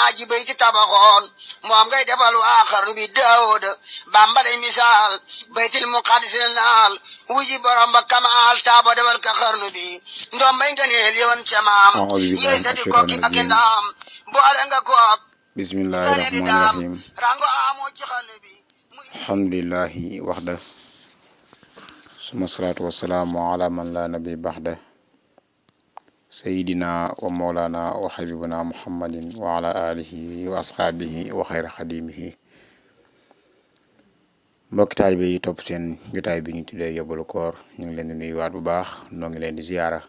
jumaa ji bayti tabaxoon moom ngay defal waa xarnu bi Daawuda bambale misaal baytil muqaddis naal wuji borom ba kamaal taaba defal ka xarnu bi ndoom may ngëneel yoon ca maam ñooy sati kokki ak ndaam boole nga ko bismillahi rahmani rahim rango amoo ci xarnu bi alhamdulillahi waxda suma salaatu wassalaamu ala man la nabi baxda sayidina wa mawlana wa xabibuna muhammadin wa ala alihi wa asxaabihi wa xayra xadimihi mbokki taalibe yi topp seen jotaay bi ñu tuddee Yobalu koor ñu ngi leen di nuyuwaat bu baax noo ngi leen di ziyaara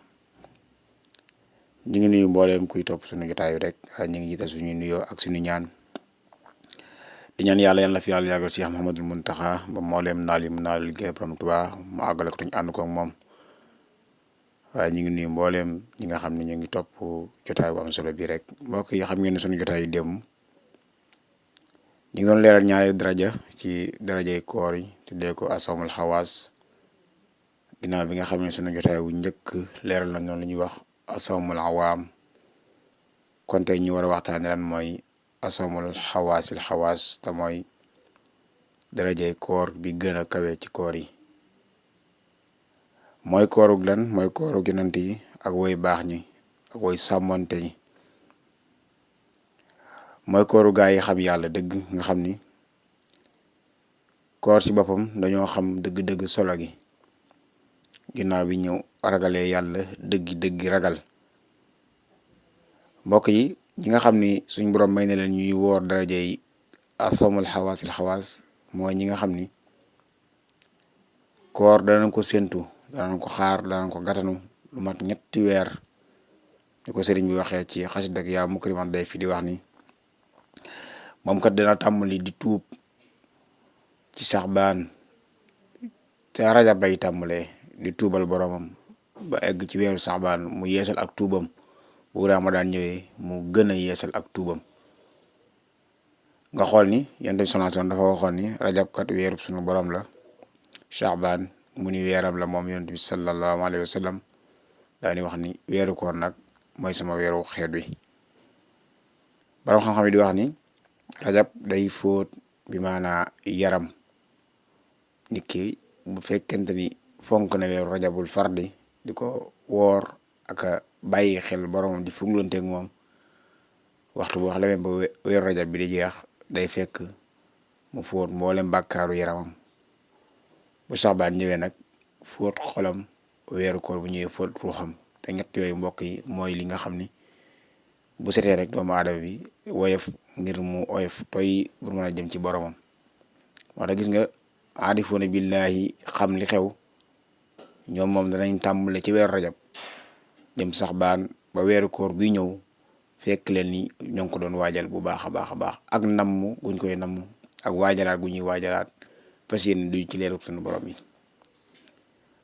ñu ngi nuyu mbooleem kuy topp suñu jotaay rek ñu ngi jiital suñuy nuyoo ak suñu ñaan di ñaan yàlla yàlla fi yàlla yàggal Cheikh Mouhamadoul Mountakha ba mbooleem naal yi mu naal liggéey borom Tuubaa mu àggale ko ñu ànd ko ak moom waaye ñu ngi nuyu mbooleem ñi nga xam ne ñu ngi topp jotaay bu am solo bi rek mbokk yi xam ngeen ne suñu jotaay yu démb ñu ngi doon leeral ñaari daraja ci darajay koor yi tuddee ko asawmul xawaas ginnaaw bi nga xam ne suñu jotaay bu njëkk leeral na noonu la ñuy wax asawmul awaam kon tey ñu war a waxtaane lan mooy asawmul xawaasil xawaas te mooy darajay koor bi gën a kawe ci koor yi mooy koorug lan mooy koorug yonent yi ak woy baax ñi ak woy sàmmonte ñi mooy kooru gaa yi xam yàlla dëgg nga xam ni koor ci boppam dañoo xam dëgg-dëgg solo gi ginnaaw bi ñëw ragalee yàlla dëggi ragal mbokk yi ñi nga xam ni suñ borom may na leen ñuy woor daraja yi asawmul xawaasil xawaas mooy ñi nga xam ni koor danañ ko séntu danañ ko xaar danañ ko gatanu lu mat ñetti weer ni ko sëriñ bi waxee ci xasida ak yaa mukriman day fi di wax ni moom kat dana tàmmali di tuub ci saxbaan te rajab lay tàmbalee di tuubal boromam ba egg ci weeru saxbaan mu yeesal ak tuubam bu ramadaan ñëwee mu gën a yeesal ak tuubam nga xool ni yonent bi sallallahu alayhi wasallam dafa waxoon ni rajab kat weerub sunu borom la saxbaan mu ni weeram la moom yonent bi sallallahu alayhi wasallam daa ni wax ni weeru koor nag mooy sama weeru xeet wi borom xam-xam yi di wax ni rajab day fóot bi maanaa yaram nit ki bu fekkente ni fonk na weeru rajabul fardi di ko woor ak bàyyi xel boromam di fuglanteeg moom waxtu bu wax la ba weeru rajab bi di jeex day fekk mu fóot mboolem bàkkaaru yaramam bu saxbaan ñëwee nag fóot xolam weeru koor bu ñëwee fóot ruuxam te ñett yooyu mbokk yi mooy li nga xam ni bu setee rek doomu aadama bi woyof ngir mu oyof toy pour mën a jëm ci boromam moo tax gis nga aarifuuna billahi xam li xew ñoom moom danañ tàmbale ci weeru rajab dem saxbaan ba weeru koor bi ñëw fekk leen ni ñoo ngi ko doon waajal bu baax a baax ak namm guñ koy namm ak waajalaat gu ñuy waajalaat fas yéene duñ ci leerug suñu borom yi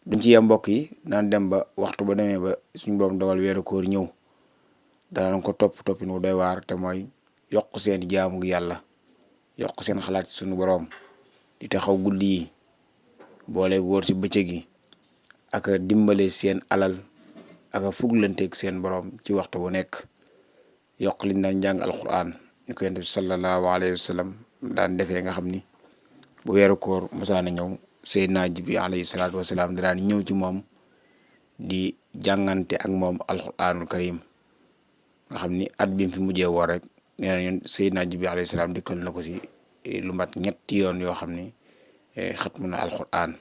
duñ ci yem mbokk yi naan dem ba waxtu ba demee ba suñu borom dogal weeru koor ñëw danañ ko toppin wu doy waar te mooy yokk seen jaamu yàlla yokk seen xalaat ci suñu borom di taxaw guddi yi boole wóor ci bëccëg yi ak dimbale seen alal ak fuglanteeg seen borom ci waxtu bu nekk yokk liñ daan jàng alquran ñu ko yonent bi sallallahu alayhi wa sallam daan defee nga xam ni bu weeru koor mosaana ñëw Seydina Jibril alayhi salaatu wasalaam daan ñëw ci moom di jàngante ak moom alquranul karim nga xam ni at bi mu fi mujjee woor rek nee na ñun Seydina Jibril alayhi salaam dikkal na ko si lu mat ñetti yoon yoo xam ni xatmu na alquran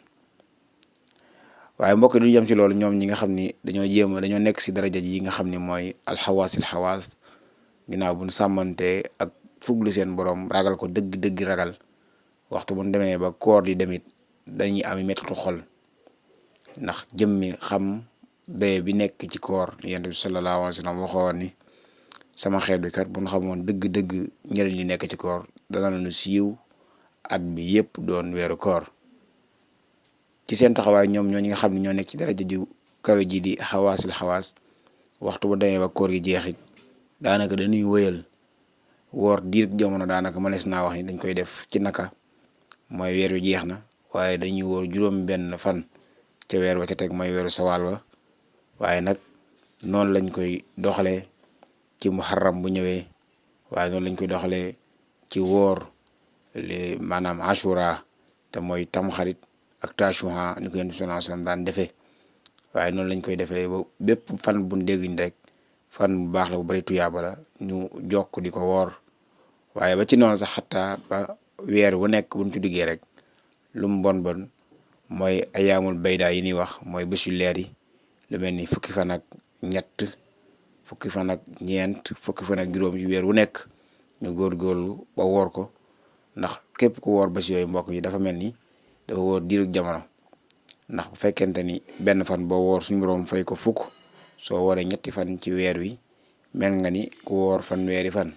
waaye mbokk du jëm ci loolu ñoom ñi nga xam ni dañoo nekk si daraja ji nga xam ni mooy alxawaasil xawaas ginnaaw bu ñu sàmmante ak fuglu seen borom ragal ko dëgg ragal waxtu bu ñu demee ba koor di demit dañuy am mettitu xol ndax jëmmi xam daye bi nekk ci koor yonent bi sallallahu alayhi wa sallam waxoon ni sama xeet bi kat bu ñu xamoon dëgg njëriñ li nekk ci koor dana nu siiw at bi yëpp doon weeru koor ci seen taxawaay ñoom ñoo ñi nga xam ne ñoo nekk ci daraja ju kawe ji di xawaasil xawaas waxtu bu demee ba koor gi jeexit daanaka dañuy wëyal woor diir jamono daanaka mënees naa wax ni dañ koy def ci naka mooy weer wi jeex na waaye dañuy woor juróom benn fan ca weer wa ca teg mooy weeru sawaal wa waaye nag noonu lañ koy doxalee ci muharram bu ñëwee waaye noonu lañ koy doxalee ci woor maanaam ashura te mooy tamxarit ak tasuha ni ko yonent bi sallallahu alayhi wasallam daan defee waaye noonu lañ koy defee ba bépp fan bu dégg ni rek fan bu baax la bu bari tuyaaba la ñu jokk di ko woor waaye ba ci noonu sax xataa ba weer wu nekk buñ ci duggee rek lu mu bon bon mooy ayaamul bayda yi ñuy wax mooy bés yu leer yi lu mel ni fukki fan ak ñett fukki fan ak ñeent fukki fan ak juróom ci weer wu nekk ñu góorgóorlu ba woor ko ndax képp ku woor bés yooyu mbokk yi dafa mel ni dafa woor diirug jamono ndax bu fekkente ni benn fan boo woor suñu borom fay ko fukk soo wooree ñetti fan ci weer wi mel nga ni ku woor fan weeri fan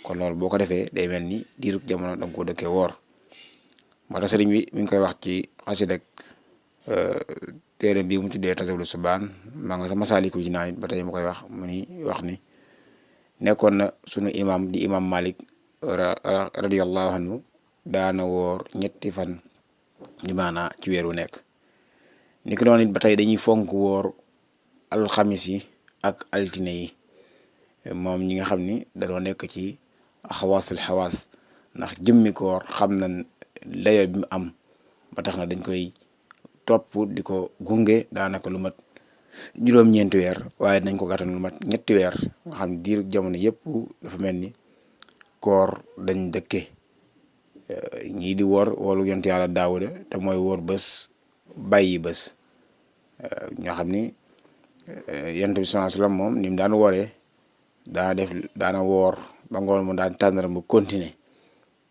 kon loolu boo ko defee day mel ni diirug jamono da nga ko dëkkee woor moo tax sëriñ bi mi ngi koy wax ci xasida ak téere bii mu tuddee tasawulu subaan maa nga sa masaalikul jinaan it ba tey mu koy wax mu ni wax ni nekkoon na sunu imam di imam Malik radiyallahu anhu daana woor ñetti fan ñu maanaa ci weer wu nekk ni ko noonu it ba tey dañuy fonk woor alxamis yi ak altine yi moom ñi nga xam ni dañoo nekk ci xawaasul xawaas ndax jëmmi koor xam na layo bi mu am ba tax na dañ koy topp di ko gunge daanaka lu mat juróom-ñeenti weer waaye nañ ko gàttan lu mat ñetti weer nga xam ne diiru jamono yëpp dafa mel ni koor dañ dëkke ñii di woor woolu yonent yàlla Daawuda te mooy woor bés bàyyi bés ñoo xam ni yonent bi sallallahu alayhi wasallam moom ni mu daan wooree daana woor ba ngoon mu daan tànnara mu continuer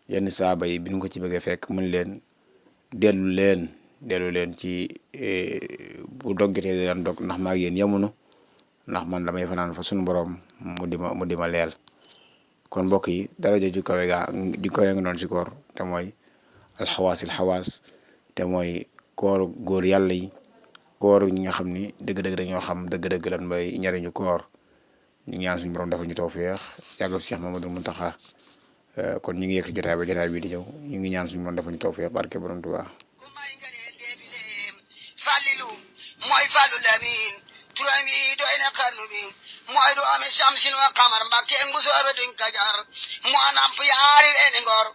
yenn saaba yi bi ñu ko ci bëggee fekk mën leen dellu leen ci bu doggatee di daan dog ndax maa ngi yéen yemunu ndax man damay fanaan fa suñu borom mu di ma leel kon mbokk yi daraja ju kawe nga noonu ci koor te mooy alxawaasil xawaas te mooy koor góor yàlla yi koor ñi nga xam ni dëgg-dëgg dañoo xam dëgg-dëgg lan mooy njariñu koor ñu ngi ñaan suñu borom defal ñu tawfeex yàggal Cheikh Mamadou Muntaxa kon ñu ngi yegg si jotaay bi di ñëw ñu ngi ñaan suñu borom defal ñu tawfeex barke borom Tuubaa Falilu mooy Fallu Lamin turam yi doy na xarnu bi mooy du ame Shamsin wa Qamar Mbàkke ngu soobe duñ kajar moo namp yaari weeni ngor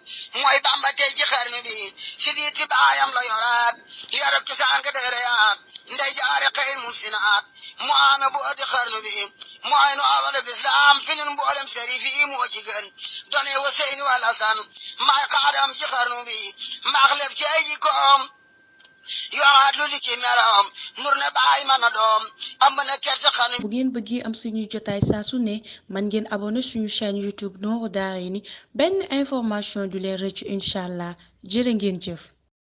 mooy Bamba tey ci xarnu bi si diiti baayam la yoraat yorab cosaan ka dëgëre yaat ndey jaare xëyin mun sinaat moo ame bu ëddi xarnu bi mooy nu awala bislam fi nun mboolem sëriñ fi moo ci gën done wa seyni wala san maay xaadam ci xarnu bi mbaax lef ci ay jikkoom yoraat lu li ci meram nur ne baay man a doom am na kersa xarnu bu ngeen bëggee am suñuy jotaay saa su ne man ngeen abonné suñu chaîne YouTube Nourou Darayni benn information du leen rëcc incha allah jërë ngeen jëf